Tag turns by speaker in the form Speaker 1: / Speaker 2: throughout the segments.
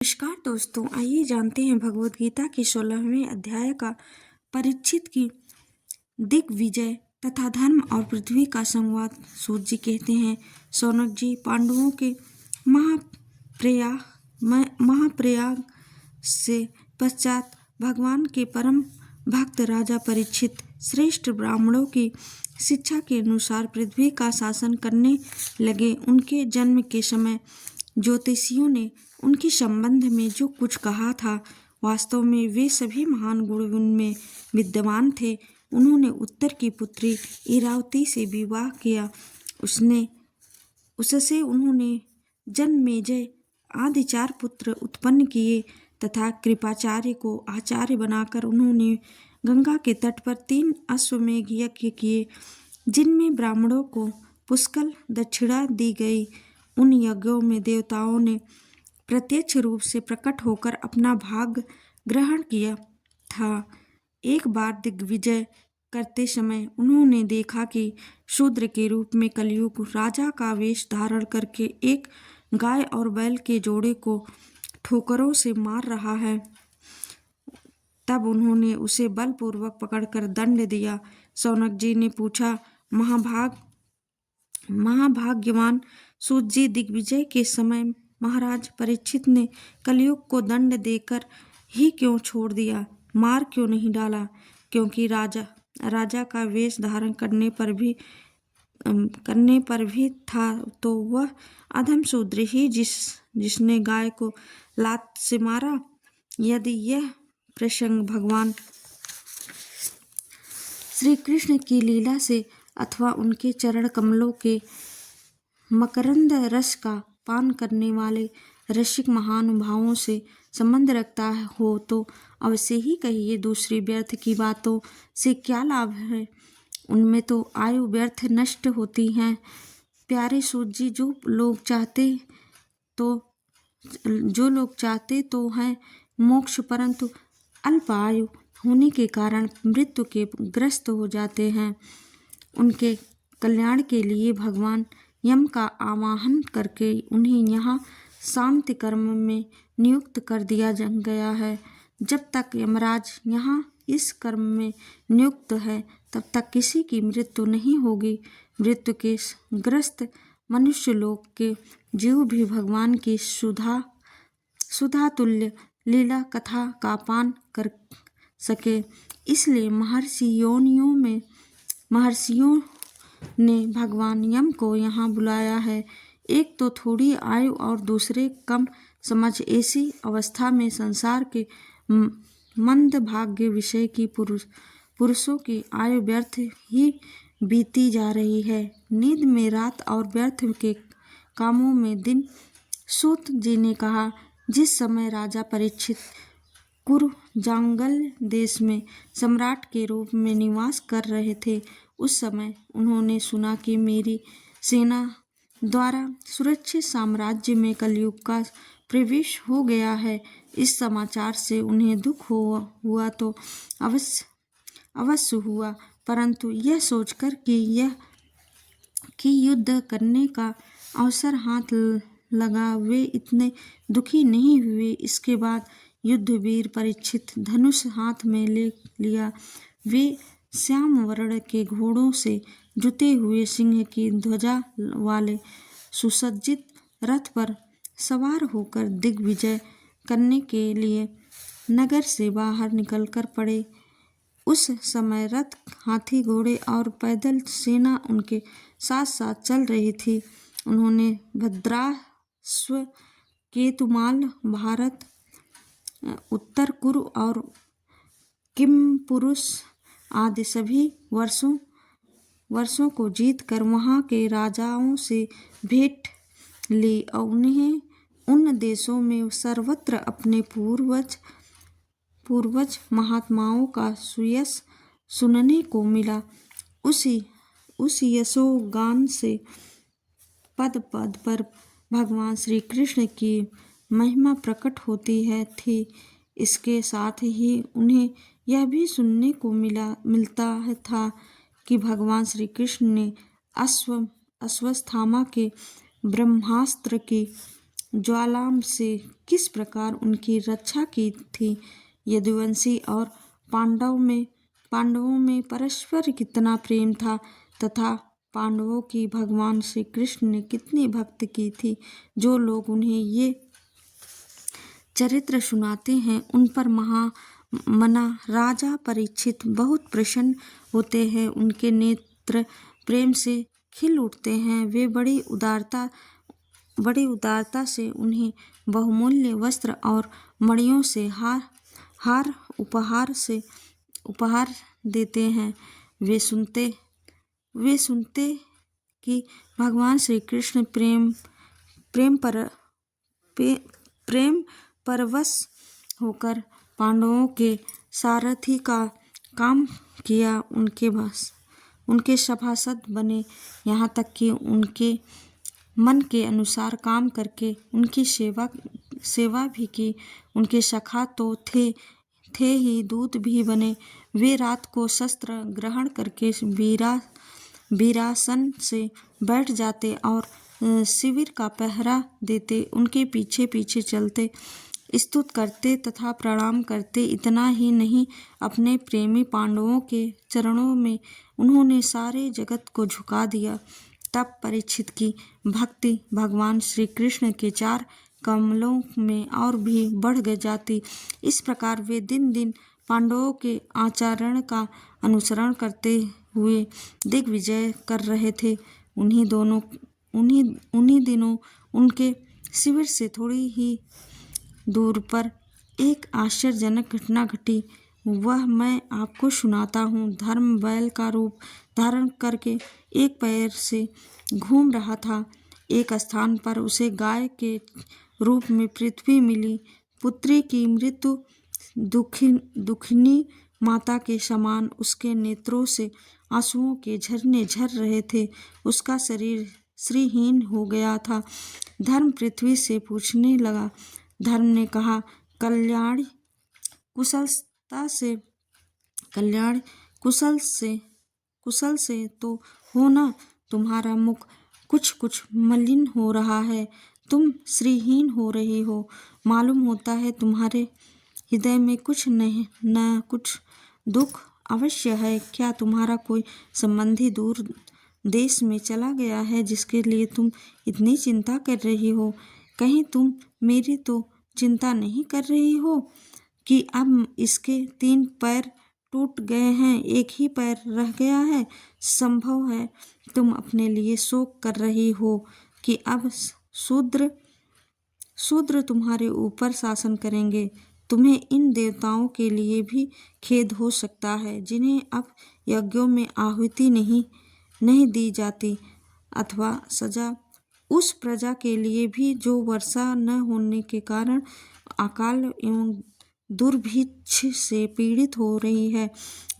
Speaker 1: नमस्कार दोस्तों, आइए जानते हैं भगवत गीता के 16वें अध्याय का परीक्षित की दिग्विजय तथा धर्म और पृथ्वी का संवाद। सूत जी कहते हैं, शौनक जी, पांडवों के महाप्रयाग से पश्चात भगवान के परम भक्त राजा परीक्षित श्रेष्ठ ब्राह्मणों की शिक्षा के अनुसार पृथ्वी का शासन करने लगे। उनके जन्म के समय ज्योतिषियों ने उनके संबंध में जो कुछ कहा था, वास्तव में वे सभी महान गुण उनमें विद्यमान थे। उन्होंने उत्तर की पुत्री इरावती से विवाह किया। उससे उन्होंने जन्मेजय आदि 4 पुत्र उत्पन्न किए तथा कृपाचार्य को आचार्य बनाकर उन्होंने गंगा के तट पर 3 अश्वमेघ यज्ञ किए, जिनमें ब्राह्मणों को पुष्कल दक्षिणा दी गई। उन यज्ञों में देवताओं ने प्रत्यक्ष रूप से प्रकट होकर अपना भाग ग्रहण किया था। एक बार दिग्विजय करते समय उन्होंने देखा कि शूद्र के रूप में कलयुग राजा का वेश धारण करके एक गाय और बैल के जोड़े को ठोकरों से मार रहा है। तब उन्होंने उसे बलपूर्वक पकड़कर दंड दिया। शौनक जी ने पूछा, महाभाग्यवान सूत जी, दिग्विजय के समय महाराज परीक्षित ने कलयुग को दंड देकर ही क्यों छोड़ दिया, मार क्यों नहीं डाला? क्योंकि राजा का वेश धारण करने पर भी था तो वह अधम शूद्र ही जिसने गाय को लात से मारा। यदि यह प्रसंग भगवान श्री कृष्ण की लीला से अथवा उनके चरण कमलों के मकरंद रस का पान करने वाले रसिक महानुभावों से संबंध रखता हो तो अवश्य ही कहिए। दूसरी व्यर्थ की बातों से क्या लाभ है? उनमें तो आयु व्यर्थ नष्ट होती है। प्यारे सूत जी, जो लोग चाहते तो हैं मोक्ष, परंतु अल्प आयु होने के कारण मृत्यु के ग्रस्त हो जाते हैं। उनके कल्याण के लिए भगवान यम का आवाहन करके उन्हें यहाँ शांति कर्म में नियुक्त कर दिया गया है। जब तक यमराज यहाँ इस कर्म में नियुक्त है, तब तक किसी की मृत्यु नहीं होगी। मृत्यु के ग्रस्त मनुष्य लोक के जीव भी भगवान की सुधा तुल्य लीला कथा का पान कर सके, इसलिए महर्षियों ने भगवान यम को यहाँ बुलाया है। एक तो थोड़ी आयु और दूसरे कम समझ, ऐसी अवस्था में संसार के मंद भाग्य विषय की पुरुषों की आयु व्यर्थ ही बीती जा रही है। नींद में रात और व्यर्थ के कामों में दिन। सूत जी ने कहा, जिस समय राजा परीक्षित कुरुजांगल देश में सम्राट के रूप में निवास कर रहे थे, उस समय उन्होंने सुना कि मेरी सेना द्वारा सुरक्षित साम्राज्य में कलयुग का प्रवेश हो गया है। इस समाचार से उन्हें दुख हुआ तो अवश्य हुआ, परंतु यह सोचकर कि युद्ध करने का अवसर हाथ लगा, वे इतने दुखी नहीं हुए। इसके बाद युद्धवीर परीक्षित धनुष हाथ में ले लिया। वे श्याम वर्ण के घोड़ों से जुते हुए सिंह की ध्वजा वाले सुसज्जित रथ पर सवार होकर दिग्विजय करने के लिए नगर से बाहर निकलकर पड़े। उस समय रथ, हाथी, घोड़े और पैदल सेना उनके साथ साथ चल रही थी। उन्होंने भद्राश्व, केतुमाल, भारत, उत्तर कुरु और किमपुरुष आदि सभी वर्षों को जीतकर वहां के राजाओं से भेंट ली और उन्हें उन देशों में सर्वत्र अपने पूर्वज महात्माओं का सुयश सुनने को मिला। उस यशोगान से पद पद पर भगवान श्री कृष्ण की महिमा प्रकट होती थी। इसके साथ ही उन्हें यह भी सुनने को मिलता था कि भगवान श्री कृष्ण ने अश्वत्थामा के ब्रह्मास्त्र की ज्वालाम से किस प्रकार उनकी रक्षा की थी। यदुवंशी और पांडवों में परस्पर कितना प्रेम था तथा पांडवों की भगवान श्री कृष्ण ने कितनी भक्ति की थी। जो लोग उन्हें ये चरित्र सुनाते हैं उन पर महामना राजा परीक्षित बहुत प्रसन्न होते हैं। उनके नेत्र प्रेम से खिल उठते हैं। वे बड़ी उदारता से उन्हें बहुमूल्य वस्त्र और मणियों से हार उपहार देते हैं। वे सुनते कि भगवान श्री कृष्ण प्रेम परवश होकर पांडवों के सारथी का काम किया, उनके सभासद बने, यहाँ तक कि उनके मन के अनुसार काम करके उनकी सेवा भी की। उनके सखा तो थे ही, दूत भी बने। वे रात को शस्त्र ग्रहण करके वीरासन से बैठ जाते और शिविर का पहरा देते। उनके पीछे पीछे चलते, स्तुति करते तथा प्रणाम करते। इतना ही नहीं, अपने प्रेमी पांडवों के चरणों में उन्होंने सारे जगत को झुका दिया। तब परीक्षित की भक्ति भगवान श्री कृष्ण के चार कमलों में और भी बढ़ जाती। इस प्रकार वे दिन दिन पांडवों के आचरण का अनुसरण करते हुए दिग्विजय कर रहे थे। उन्हीं दिनों उनके शिविर से थोड़ी ही दूर पर एक आश्चर्यजनक घटना घटी। वह मैं आपको सुनाता हूँ। धर्म बैल का रूप धारण करके एक पैर से घूम रहा था। एक स्थान पर उसे गाय के रूप में पृथ्वी मिली। पुत्री की मृत्यु दुखिनी माता के समान उसके नेत्रों से आंसुओं के झरने झर रहे थे। उसका शरीर श्रीहीन हो गया था। धर्म पृथ्वी से पूछने लगा। धर्म ने कहा, कल्याण कुशल से तो हो ना। तुम्हारा मुख कुछ मलिन हो रहा है। तुम श्रीहीन हो रही हो। मालूम होता है तुम्हारे हृदय में कुछ न कुछ दुख अवश्य है। क्या तुम्हारा कोई संबंधी दूर देश में चला गया है जिसके लिए तुम इतनी चिंता कर रही हो? कहीं तुम मेरी तो चिंता नहीं कर रही हो कि अब इसके 3 पैर टूट गए हैं, एक ही पैर रह गया है? संभव है तुम अपने लिए शोक कर रही हो कि अब शूद्र तुम्हारे ऊपर शासन करेंगे। तुम्हें इन देवताओं के लिए भी खेद हो सकता है जिन्हें अब यज्ञों में आहुति नहीं दी जाती, अथवा सजा उस प्रजा के लिए भी जो वर्षा न होने के कारण अकाल एवं दुर्भिक्ष से पीड़ित हो रही है।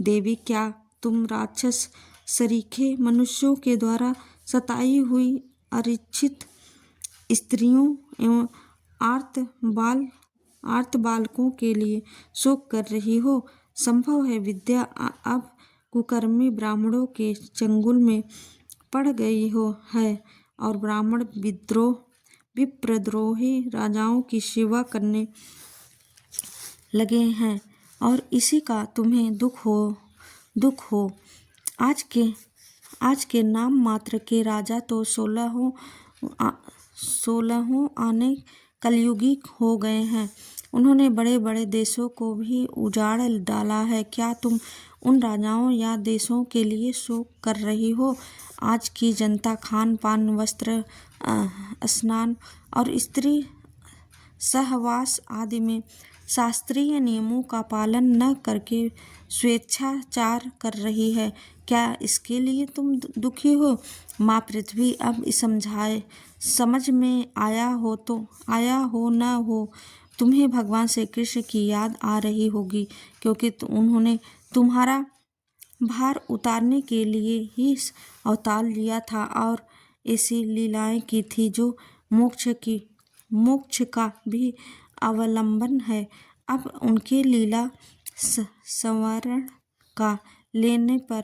Speaker 1: देवी, क्या तुम राक्षस सरीखे मनुष्यों के द्वारा सताई हुई अशिक्षित स्त्रियों एवं आर्त बालकों के लिए शोक कर रही हो? संभव है विद्या अब कुकर्मी ब्राह्मणों के चंगुल में पड़ गई है और ब्राह्मण विप्रद्रोही राजाओं की सेवा करने लगे हैं और इसी का तुम्हें दुख हो। आज के नाम मात्र के राजा तो 16 आने कलयुगी हो गए हैं। उन्होंने बड़े बड़े देशों को भी उजाड़ डाला है। क्या तुम उन राजाओं या देशों के लिए शोक कर रही हो? आज की जनता खान पान, वस्त्र, स्नान और स्त्री सहवास आदि में शास्त्रीय नियमों का पालन न करके स्वेच्छाचार कर रही है। क्या इसके लिए तुम दुखी हो? माँ पृथ्वी अब समझ में आया हो न हो, तुम्हें भगवान श्री कृष्ण की याद आ रही होगी, क्योंकि उन्होंने तुम्हारा भार उतारने के लिए ही अवतार लिया था और ऐसी लीलाएं की थी जो मोक्ष का भी अवलंबन है। अब उनके लीला संवरण का लेने पर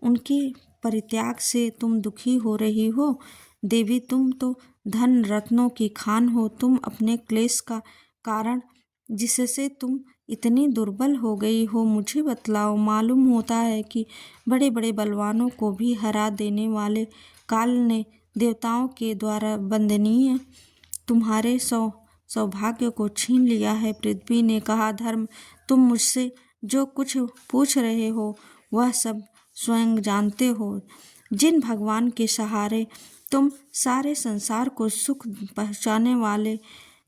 Speaker 1: उनके परित्याग से तुम दुखी हो रही हो। देवी, तुम तो धन रत्नों की खान हो। तुम अपने क्लेश का कारण जिससे तुम इतनी दुर्बल हो गई हो मुझे बतलाओ। मालूम होता है कि बड़े बड़े बलवानों को भी हरा देने वाले काल ने देवताओं के द्वारा वंदनीय तुम्हारे सौभाग्य को छीन लिया है। पृथ्वी ने कहा, धर्म, तुम मुझसे जो कुछ पूछ रहे हो वह सब स्वयं जानते हो। जिन भगवान के सहारे तुम सारे संसार को सुख पहुँचाने वाले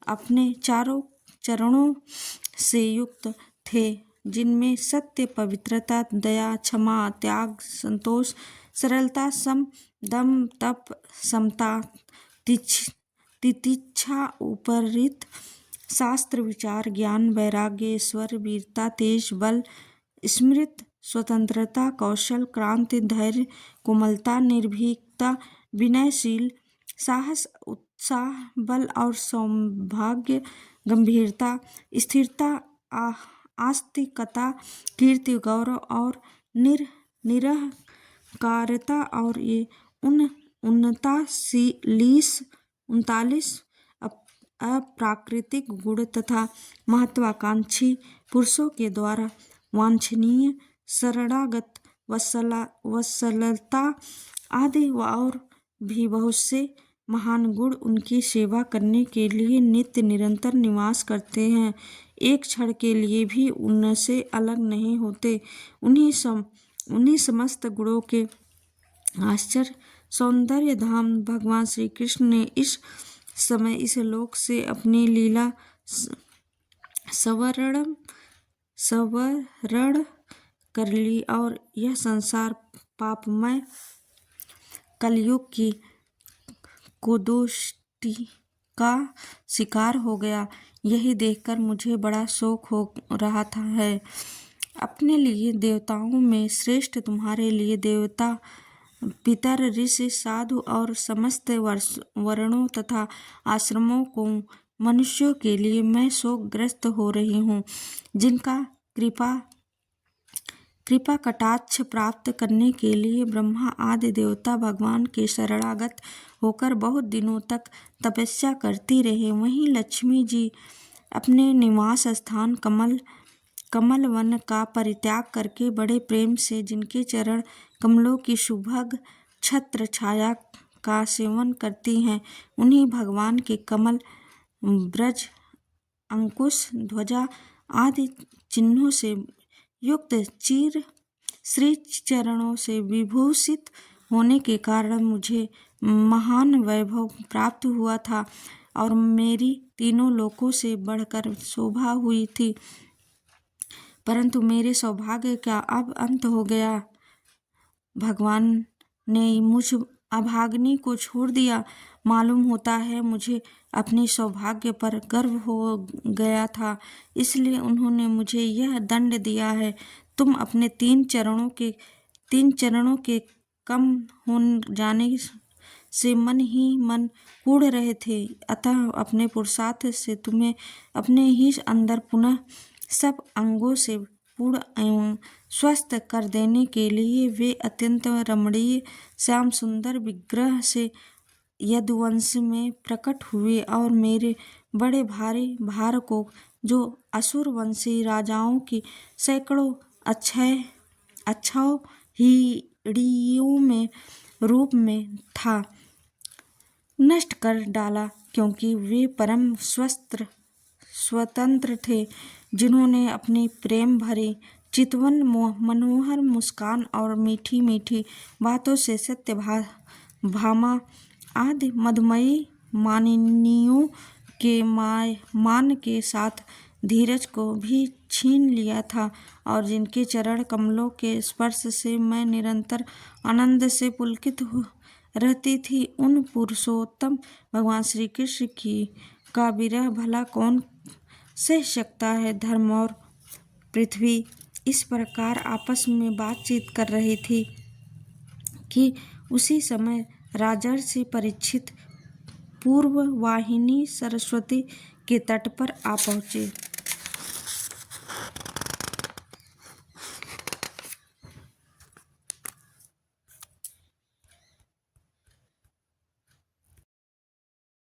Speaker 1: अपने चारों चरणों से युक्त थे, जिनमें सत्य, पवित्रता, दया, क्षमा, त्याग, संतोष, सरलता, सम, दम, तप, समता, तितिक्षा, उपरित शास्त्र, विचार, ज्ञान, वैराग्य, ईश्वर, वीरता, तेज, बल, स्मृति, स्वतंत्रता, कौशल, क्रांति, धैर्य, कोमलता, निर्भीकता, विनयशील, साहस, उत्साह, बल और सौभाग्य, गंभीरता, स्थिरता, आस्तिकता, कीर्ति, गौरव और निरहंकारता और ये 39 अप्राकृतिक गुण तथा महत्वाकांक्षी पुरुषों के द्वारा वांछनीय शरणागत वत्सलता आदि और भी बहुत से महान गुण उनकी सेवा करने के लिए नित्य निरंतर निवास करते हैं, एक क्षण के लिए भी उनसे अलग नहीं होते। उन्हीं समस्त गुणों के आश्चर्य सौंदर्य धाम भगवान श्री कृष्ण ने इस समय इस लोक से अपनी लीला सवरण कर ली और यह संसार पापमय कलयुग की कुदृष्टि का शिकार हो गया। यही देखकर मुझे बड़ा शोक हो रहा है। अपने लिए देवताओं में श्रेष्ठ, तुम्हारे लिए देवता, पितर, ऋषि, साधु और समस्त वर्णों तथा आश्रमों को मनुष्यों के लिए मैं शोकग्रस्त हो रही हूँ, जिनका कृपा कटाक्ष प्राप्त करने के लिए ब्रह्मा आदि देवता भगवान के शरणागत होकर बहुत दिनों तक तपस्या करती रहे। वहीं लक्ष्मी जी अपने निवास स्थान कमल वन का परित्याग करके बड़े प्रेम से जिनके चरण कमलों की सुभग छत्र छाया का सेवन करती हैं, उन्हीं भगवान के कमल, ब्रज, अंकुश, ध्वजा आदि चिन्हों से युक्त श्री चरणों से विभूषित होने के कारण मुझे महान वैभव प्राप्त हुआ था और मेरी तीनों लोकों से बढ़कर शोभा हुई थी। परंतु मेरे सौभाग्य का अब अंत हो गया। भगवान ने मुझ अभागिनी को छोड़ दिया। मालूम होता है मुझे अपनी सौभाग्य पर गर्व हो गया था, इसलिए उन्होंने मुझे यह दंड दिया है। तुम अपने तीन चरणों के कम हो जाने से मन ही मन कूढ़ रहे थे, अतः अपने पुरुषार्थ से तुम्हें अपने ही अंदर पुनः सब अंगों से पूर्ण एवं स्वस्थ कर देने के लिए वे अत्यंत रमणीय श्याम सुंदर विग्रह से यदुवंश में प्रकट हुए और मेरे बड़े भारी भार को, जो असुर वंशी राजाओं की सैकड़ों अक्षौहिणियों में रूप में था, नष्ट कर डाला, क्योंकि वे परम स्वतंत्र थे, जिन्होंने अपनी प्रेम भरी चितवन मनोहर मुस्कान और मीठी मीठी बातों से सत्य भामा आदि मधुमयी मानिनियों के मान के साथ धीरज को भी छीन लिया था और जिनके चरण कमलों के स्पर्श से मैं निरंतर आनंद से पुलकित रहती थी, उन पुरुषोत्तम भगवान श्री कृष्ण का विरह भला कौन सह सकता है। धर्म और पृथ्वी इस प्रकार आपस में बातचीत कर रही थी कि उसी समय राजर्षि परीक्षित पूर्ववाहिनी सरस्वती के तट पर आ पहुँचे।